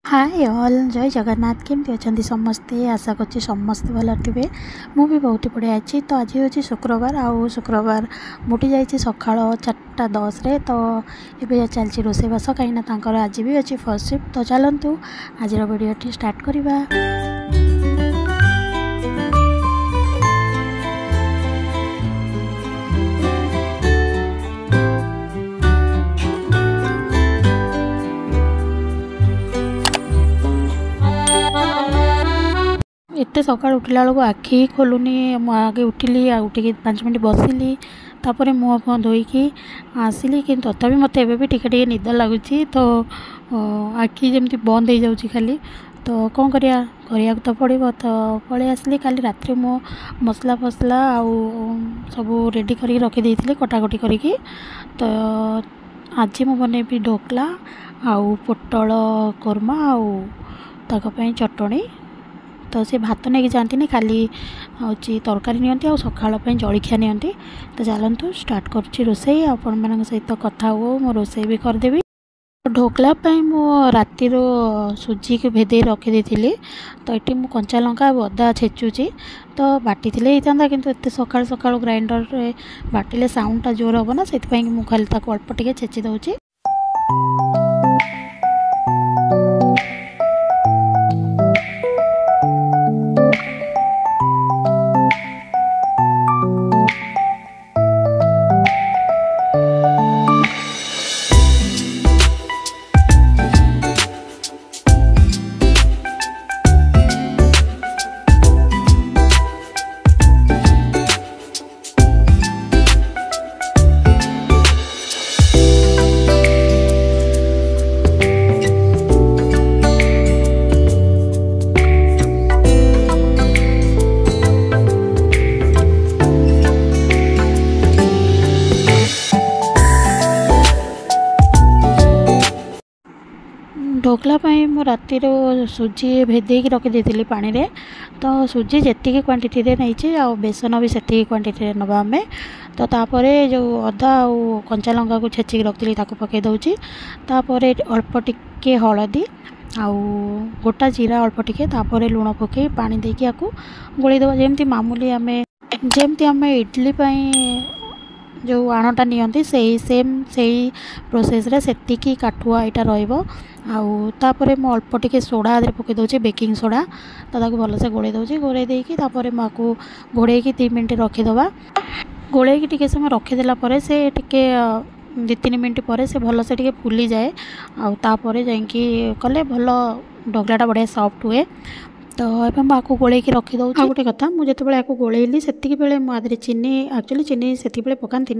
Hi all जय जगन्नाथ केमती अच्छा समस्ते आशा कर समस्ते भल थे मुझे बहुत बढ़िया अच्छी। तो आज हूँ शुक्रवार आउ शुक्रवार मुठी जाइए सका 4:10 तो ये चलती रोषेबास कहीं आज भी अच्छी फर्स्ट शिफ्ट। तो चलतु आज वीडियो स्टार्ट करवा। एत सका उठला बेलू आखि खोलुनी आगे उठिली उठिकी 5 मिनट बसिली तापर मुँह फुह धोईकी आसिली कि तथापि मत एबी टिके निद लगुच। तो आखि जमी बंद हो जाऊँगी खाली तो कौन करिया तो पड़ो। तो पलि आसिली काली रात्रि मो मसला फसला आउ सब रेडी कर रखी कटाकटी करी। तो आज मु बनैबी ढोकला आउ पोटल कोरमा आउ ताकि चटणी। तो से भात नहीं जाती खाली हूँ तरकारी नियंती सकाळ जलखिया नियंती। तो चलतु स्टार्ट कर रोसई आपण मान सहित कथा हो मो रोसई भी करदेवी। ढोकला मो रातिर सुजी की भेदे रखी थी। तो ये मुझे कंचा लंका अदा छेचुची तो बाटी होता कि एत सका सका ग्राइंडर रे बाटिले साउंडटा जोर हम ना से मुझे खाली अल्प टिके छेची दूची। ढोकला मु रातिर सुजी भेदे रखी देती पानी रे। तो सुजी जी क्वांटिटी नहीं आ बेसन भी से क्वांटिटी नवा आम। तो तापर जो अदा और कंचा लंका को छेचिक रखी पकई दूची। तापर अल्प टिके हलदी आउ गोटा जीरा अल्प टिके तापर लुण पकई पानी देकी आकु गोली दबा जमती मामूली आम जमती आम इडली जो आणटा नियंती सेम से प्रोसेस रे सेतिकी काठुआ यहाँ रही। मु अल्प टिके सोडा पकई दूची बेकिंग सोडा तो भल से गोले दूची गोले देकी माँ घोड़े 2 मिनट रखीदबा। गोले टिके समय रखीदेला से टिके 2-3 मिनट पर से भल से टिके फुली जाए आउे जाकि कले भल ढोकलाटा बढ़िया सॉफ्ट हुए। तो ये मुझे गोले रखी दूँ। गोटे कथा मुझे जो गोलेली से मुझे चीनी एक्चुअली चीनी से पकाती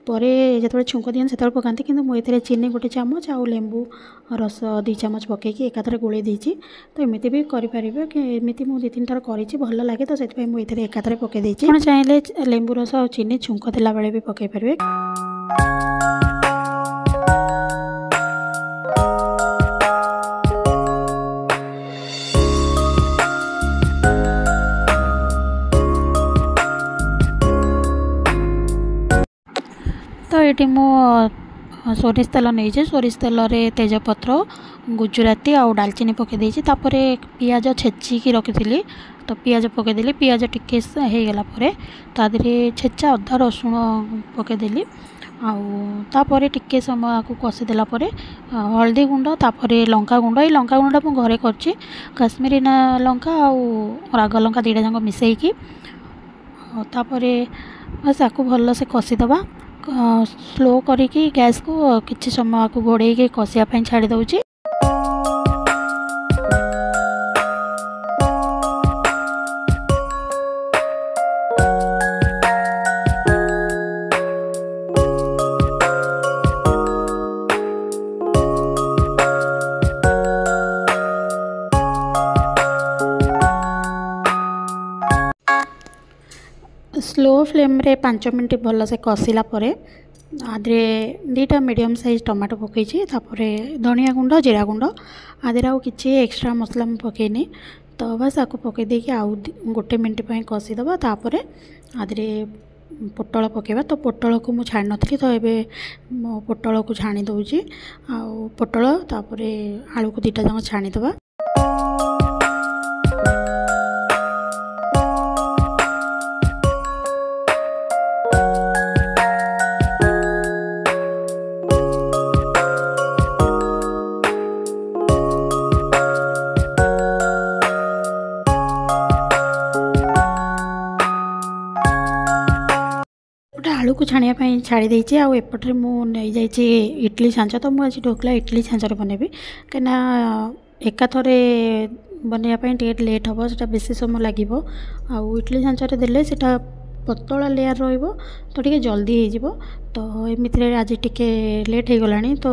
पर जो छुंक दिए से पकाती कि मुझे चीनी गोटे चामच आउ लेंबू रस 2 चामच पकईकी एकाथरे गोले देती। तो एमती भी करें कि एमती मुझे 2-3 थर कर भल लगे तो से मुझे एकाथरे पकई देती। आप चाहिए लेंबू रस और चीनी छुंक देला बेले भी पकई पारे। तो ये मो सोरिष तेल नहीं सोरिष तेल रे तेजपत्र गुजराती आउ डालचीनी पकई देती। पियाज छेचिकी रखी थी तो पियाज पकईदेली पियाज टिके होगला तादे छेचा अदा रसुण पकईदेली आउे टिके समय आपको कषिदेला हल्दी गुंड तापर लंका गुंड ये लंका गुंडा मुझे घरे कर काश्मीरी लंका आउ राग लंका 2टा जाक मिसेकी बस आपको भल से कषिदबा स्लो करिकी गैस को किसी समय आपको घोड़े कषापी छाड़ी दूची। स्लो फ्लेम रे 5 मिनट भल से कषिला आदे 2टा मीडियम साइज टमाटो पकई धनिया गुंड जीरा गुंड आदि किसी एक्स्ट्रा मसला पकईनी। तो बस आपको पकई देकी आउ 1 मिनट कषिदबा आदे पोटल पकेबा। तो पोटल को मुझे छाणी नथली तो एबे मो पोटल को छाणी दउची आ पोटल तापरे आलू को दीटा जंग छाणी दबा। आलू को छाणिया छाड़ी देती आउपटे मुझे इडली छांच। तो मुझे ढोकला इडली छांचर बनैबी कहीं एकाथरे बनवाई टे लेट हम से बेसी समय लगे। आउ इडली छांचर देले से पतला लेयर तो टे जल्दी हो। तो एमती आज टे लेट हो गला तो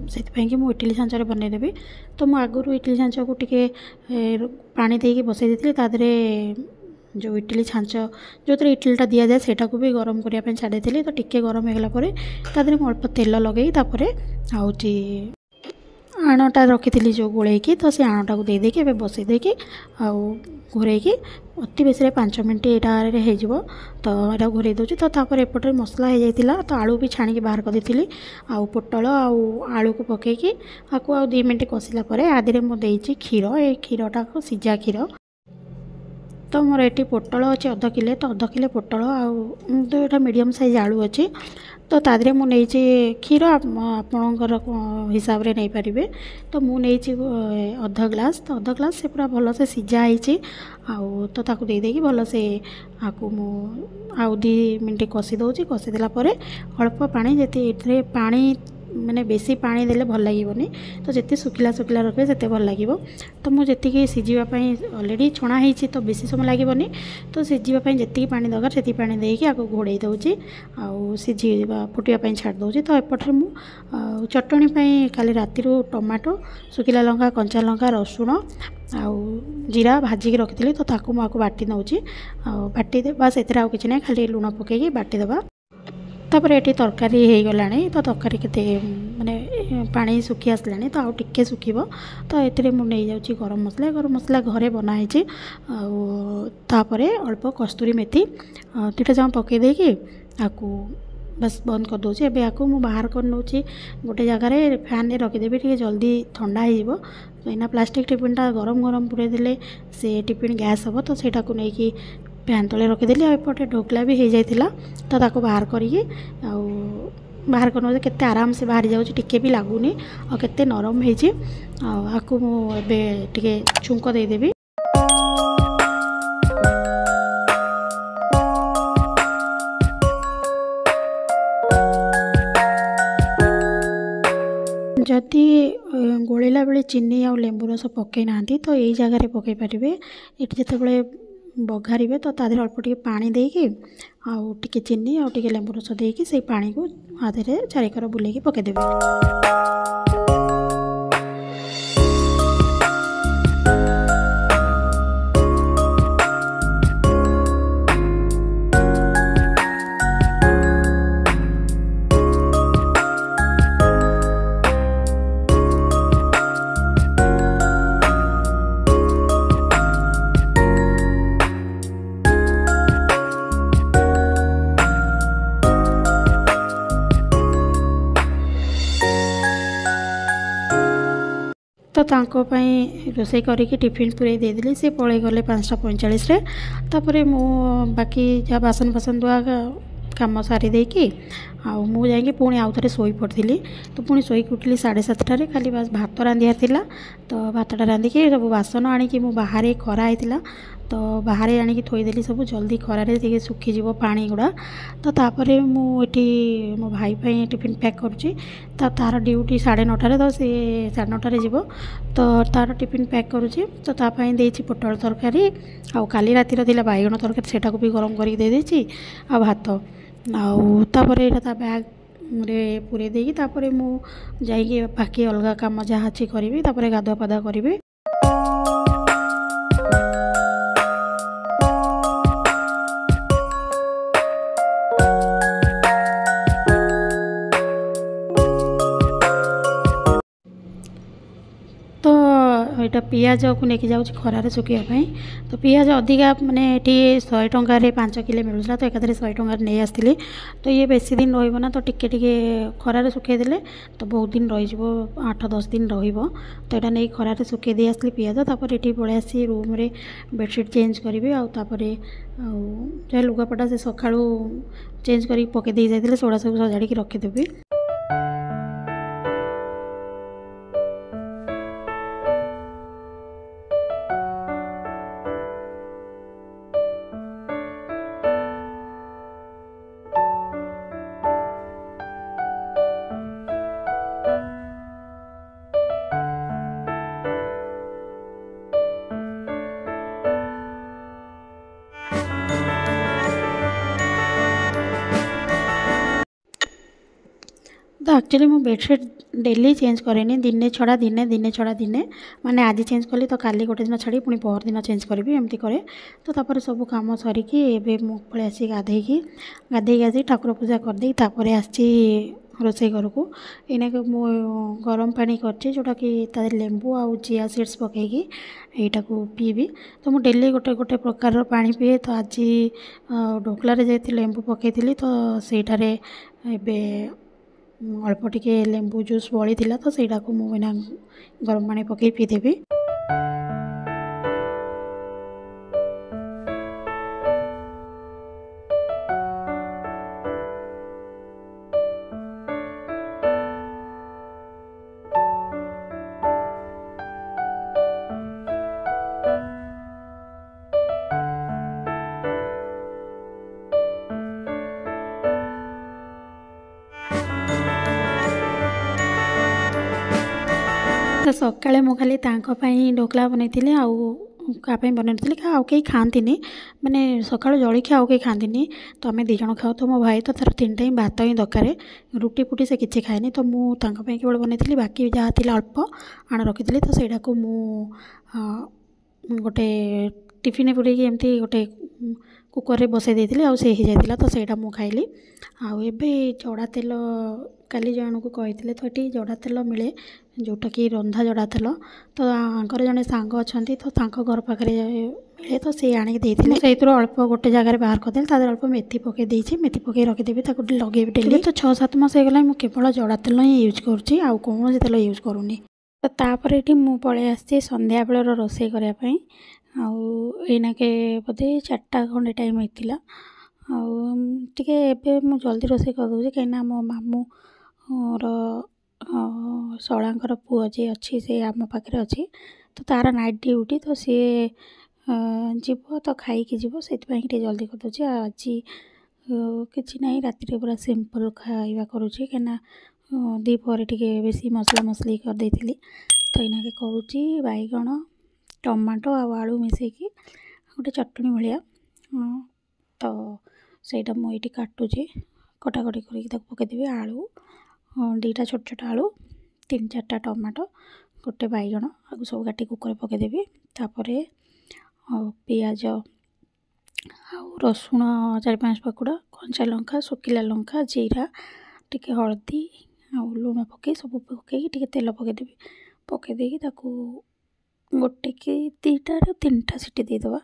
से मुझे इडली छांचर बनईदेवी। तो मुझे आगुरी इडली छांच को टे पानी देकी बसई देती जो इडली छांच जो इडलीटा दि जाए सेटा को भी गरम करने छाड़ी तो टिके गरम हो गला मुझे अल्प तेल लगे आउची आणटा रखी जो गोलैकी तो से आणटा को देदेकी बसई देकी घोरैकी अति बेसी 5 मिनट यहाँ तो यहाँ घोरै दूसरी। तो तापर एपटे मसला हो जाता तो आलू भी छाणी बाहर कर देती आउ पोटल आलू को पकईकी आपको 2 मिनट कषिला आदि मुझे क्षीर ये क्षीरटा को सीझा क्षीर। तो मोर ये पोटल अच्छे 1/2 किलो तो 1/2 किलो पोटल तो यहाँ मीडियम साइज आलू अच्छी तो तादरे मुझे क्षीर आपणकर हिसाब से नहीं पारे। तो मुझे 1/2 ग्लास तो 1/2 ग्लास से पूरा भल से सीझा हो तो ताकू देदेकी भल से आपको आउ 2 मिनट कषि दूसरी कषि देलापर अल्प पानी जी पानी मैंने बेसी पानी देले भल लगे तो जिते सुखिला सुखिला रखे से भल लगे। तो मुझे सीझापी अलरेडी छणा ही तो बेसी समय लगे तो सीझापी जी पानी दरकार से पानी देकी आपको घोड़े दूसरी आउ सीझा फुटापी छाड़ दूसरी। तो एपटे मु चटणी काली राति टमाटो सुखिला लंका कंचा लंका रसुण आउ जीरा भाजिकी रखी तो ताकू मुझे बाटी नौची बाटी बस एतिर आउ किछि नै खाली लुण पकेकी बाटी देबा। तापर ये तरकारी हो गला तो तरकारी के माने पानी सुखी आसला तो आउ टिके सुखीब। तो ये मुझे जाऊँगी गरम मसला घरे बनाई तापर अल्प कस्तूरी मेथी 2टा जमा पकई देकी आपको बस बंद कर दूसरी। एवं आपको मुझे बाहर कर नौची गोटे जगार फैन रखीदेवी टे जल्दी ठंडा हो। तो इना प्लास्टिक टिफिनटा गरम गरम पूरे देले से टिफिन गैस हम तो सेटा को लेकिन फैन तले रखीदेली आउपटे ढोकला भी हो जाता तो ताको बाहर करिए बाहर कर केते आराम से बाहरी जाऊँगी टिके भी लगुनि और केते नरम होइछि आपको मुझे टिके छुंक देदेवी। जदि गोलेला बेले चीनी आ लेंबू रस पकई ना तो यही जगह पकई पारे। ये जिते बघारे तो तादेह अल्प टे पानी देकी आउ टिके चीनी आउ टिके लेंबू रस देकी से पानी को आधे चारिकर बुलेकी पकईदेवी। तो तांकों रोषे करके टिफिन पूरे देदेली से पलि गले 5:45 तापर मु बाकी जहाँ बासन बासन दुआ कम सारी देकी आउ जाकि पुणी आउ थे शोई पड़ी तो पुणी शोक उठिली 7:30 खाली बस भात रांधिया थिला। तो भातटा रांधिकी सब बासन आणिकी मु बाहर खरा होता तो बाहर आणिकी थोईदेली सब जल्दी खरारे सुखीज पानी गुड़ा। तो तापर मुझे मो भाई भाई टिफिन पैक करुच्ची तार ड्यूटी 9:30 तो सी 9:30 जीव तो तार टिफिन पैक करुच्ची। तो तापाई देछि पोटल तरकारी आउ काली रातिर थिला बैगण तरकारी सेटा को भी गरम करके दे देछि आ भात आउ तापर एटा ता बैग रे पूरे देकी तापर मु जाइए बाकी अलग काम जहाँ अच्छी करी तापर गाधुआ पाधुआ करी। तो यहाँ पियाज को लेकिन जाऊँ खरार सुखापी। तो पियाज अधिका माने ये 100 टंकार 5 किलो मिलूला तो एकाधे 100 टंकार नहीं आसती। तो ये बेसी दिन रहा तो टिके खरार सुखेदेले तो बहुत दिन रही 8-10 दिन रहा। तो यहाँ नहीं खरार सुखे दे आसली पियाज तापर ये पलि आसी रूम रे बेडसीट चेंज करी आउे जहाँ लुगापटा से सका चेंज कर पकई दे जाते सेगुड़ा सब सजाड़ी रखीदेवी। तो एक्चुअली मो बेडसीट डेली चेंज करेनी दिने छड़ा दिने छड़ा दिने माने आज चेंज कली तो काली गोटे दिन छाड़ी पुणी पर दिन चेंज करी एमती करे। तो तापर सब काम सरिकी एबे मो पळे आसी गाधेई आसी ठाकुर पूजा करदे तापर आसी रोसई घर को इना मो गरम पानी करछि जोटा कि तादे लेंबू आउ चिया सीड्स पकईकी एटा को पीबी। तो मु डेली गोटे गोटे प्रकार पानी पिए। तो आज ढोकलारे जे लेंबू पकईली तो सेठारे एबे अल्प टिके लेंबू जूस बड़ी थिला तो सेटा को मुझे गरम पानी पकई पीदेवी। तो सकाଳେ ମୁଁ ଖାଲି ତାଙ୍କ ପାଇଁ ढोकला ବନେଇଥିଲି ଆଉ କାହା ପାଇଁ ବନେଇଥିଲି ଆଉ କେହି ଖାଆନ୍ତିନି ମାନେ ସକାଳୁ ଜଳଖିଆ ଆଉ କେହି ଖାଆନ୍ତିନି। ତ ଆମେ ଦୁଇ ଜଣ ଖାଉ। ତ ମୋ ଭାଇ ତ ତାର 3 ଟାଇମ୍ ଭାତ ହିଁ ଦରକାର ରୁଟି ଫୁଟି ସେ କିଛି ଖାଏନି। ତ ମୁଁ ତାଙ୍କ ପାଇଁ କେବଳ ବନେଇଥିଲି ବାକି ଯାହା ଥିଲା ଅଳ୍ପ ଆଣ ରଖିଥିଲି। ତ ସେଇଟାକୁ ମୁଁ गोटे टिफिन पूरे एमती गोटे कुकर बसई देती आउ से जाता तो सहीटा मु खाइली। आउ एबे जड़ा तेल काली जन को कही तो ये जड़ा तेल मिले जोटा कि रंधा जड़ा तेल। तो आंकर जड़े सांग अच्छा तो घर पाखे मिले तो सी आनिक से अल्प गोटे जगार बाहर करदे तादर अल्प मेथी पकई देती मेथी पकई रखीदेवी लगे डेली। तो 6-7 मास होगा मुझे केवल जड़ा तेल ही यूज करुँची आउ कौन तेल यूज करूनी। तो तापर ये मु पलि आसी संध्या बेलर रोषे करने आईनाके बोधे 4टा खंडे टाइम होता टे एवं जल्दी रोषे करदे कहीं मो मामू शलांकर पुओ जी अच्छी से आम पाखे अच्छी तो तार नाइट ड्यूटी तो सी जीव तो खाई जीव से जल्दी करदे। आज किसी ना राति पूरा सिंपल खाଇବା करुँची कहीं दीपहर टे बेसी मसला मसली कर देती। तो इना के करुँची बैगण टमाटो आलू मिसेकी गोटे चटनी भाया तो सहीटा मुझे काटुची कटाकटी करके पकईदेवी। आलू 2टा छोट छोट आलू 3-4टा टमाटो गोटे बैगण आगु सब काटी कुकर पकईदेवी। तापर पियाज रसुण 4-5 पाखुड़ा कंचा लंका सुखिला लंका जीरा टिके हल्दी आ लुण पकई सब पकई टे तेल पकईदेवी पकईदेकी गोटे कि 2टा 3टा सीटी देदेवा।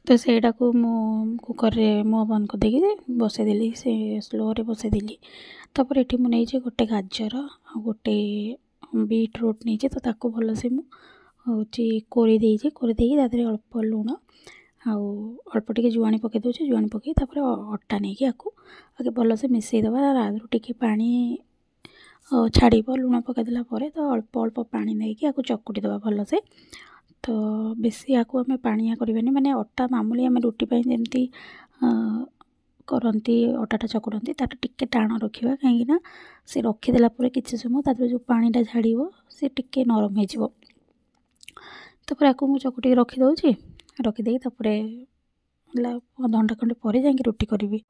तो सहीटा को मु कुकर मुँह बंद कर देगी बसईदेली से स्लो रे बसईदेली। तापर ये मुझे गोटे गाजर गोटे बीटरूट नहीं तो ताको भल से मुझे कोरी देकी अल्प लुण आउ अल्प टे जुआणी पकई दूसरी जुआणी पकई तापर अटा नहीं आगे भल से मिसईदेवा आदि टे पानी छाड़ लुण पकईदेला तो अल्प अल्प पानी नहीं चकुटी देवा भल से। तो बेसी या आम पानिया करवानी माने अटा मामूली आम रुटी जमी करती अटाटा चकुड़ती तार टिके टाण रखा कहीं से रखीदेला किसी समय तार जो पानीटा झाड़ से टिके नरम हो आपको मुझे चकुटी रखीदे रखीदे अधघंटा खंडे पर जा रुटी करी।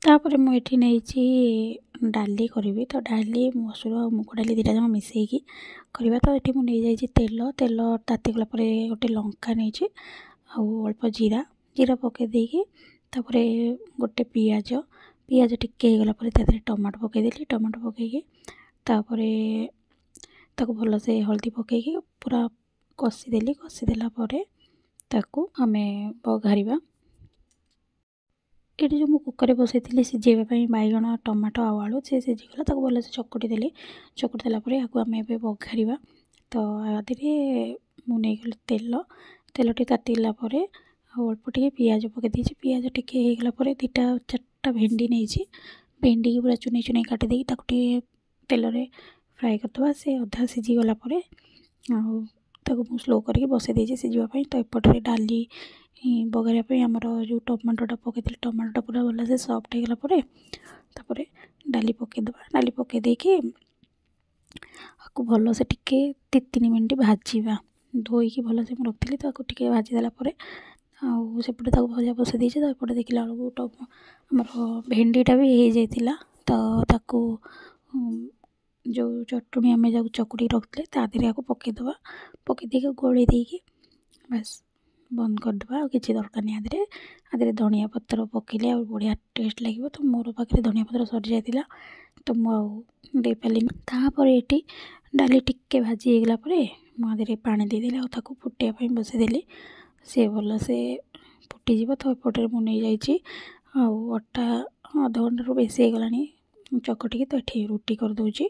तापर मुझे नहीं डाली करी तो डाली मसूर और मुग डाली दुटा जमा मिसेकी करवा तो ये मुझे तेल तेल ताती गला गोटे लंका नहीं अल्प जीरा जीरा पकई देकी गोटे पियाज पियाज टिके गला टमाटो पकईदेली टमाटो पकईकी भल से हल्दी पकईकी पूरा कषिदेली कषिदेला आमे बघारिबा। ये जो कुकर बसई सिझेवाई बैगण टमाटो आलू से सिझीगला भल से चकुटी देली चकुटी देला या आम बघारिबा। तो आदि मुझे तेल तेल टी तातीला अल्प टे पियाज पकई पियाज टिके होगला दुटा चार्टा भेंडी नहीं भेंडी की पूरा चुनी चुनी काटिदे तेल फ्राए करदे से अधा सिझीगला स्लो करके बसई देछि सिझापी। तो एपटे डाली बघारे आमर जो टमाटोटा पकई टमाटोटा पूरा भल से सफ्ट होगला डाली पकईदे डाली पकईदे आपको भल से टिके 3 मिनट भाजवा धोईकी भल से रखी तो टिके भाजीदेला सेपटे भजा बसई देछि। तो एपटे देखला बेलू आमर भेंडीटा भी हो जाइतिला तो जो चटुनी आम जब चकुटी रखते तादेह आपको पकईदे पकई गोली देकी बस बंद करदे और किसी दरकार नहीं आदि धनिया पत्र पकईले बढ़िया टेस्ट लगे। तो मोर पाखे धनिया पत्र सरी जाइतिला तो मुझे पारे ये डाली टिके भाजी होगला मुझे पानी देदेली और फुटाई बसईदेली सी भल से फुटीज। तो एपटे मुझे नहीं अटा अधघंटा रू बेसी होगला चकटिकी तो ये रुटी करदे।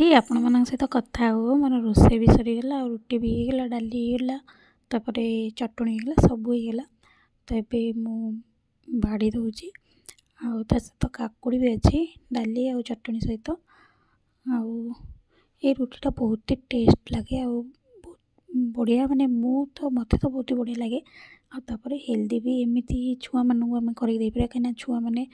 ये आपण मान सहित कथा हो मोर रोसे भी सरीगला रुटी भी होगला डाली होगला चटणी होगला सब होगला। तो ये मु बाड़ी दूची सहित काकुड़ी भी अच्छी डाली आ चटणी सहित ये रुटीटा बहुत ही टेस्ट लगे बढ़िया माने मत तो बहुत ही बढ़िया लगे आपर हेल्दी भी एमती छुआ मानू आम करदे कहीं छुआ मैंने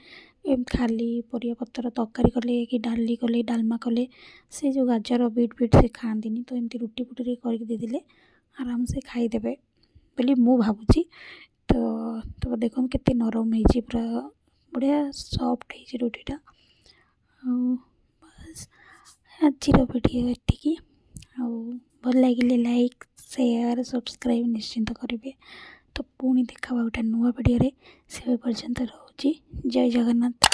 खाली परिया पतर तरकारी कले कि डाली कले डालमा कले से जो गाजर बीट बीट से खाती तो एमती रुटी फुटी करदे आराम से खाईदेवे बोली मु भावुची। तो देखो केते नरम हो पूरा बढ़िया सॉफ्ट हो रुटीटा। बस आज वीडियो एतिकी भल लगे लाइक शेयर सब्सक्राइब निश्चिंत करेंगे। तो पुणी देखा गोटे नुआ वीडियो से पर्यंत रोची जय जगन्नाथ।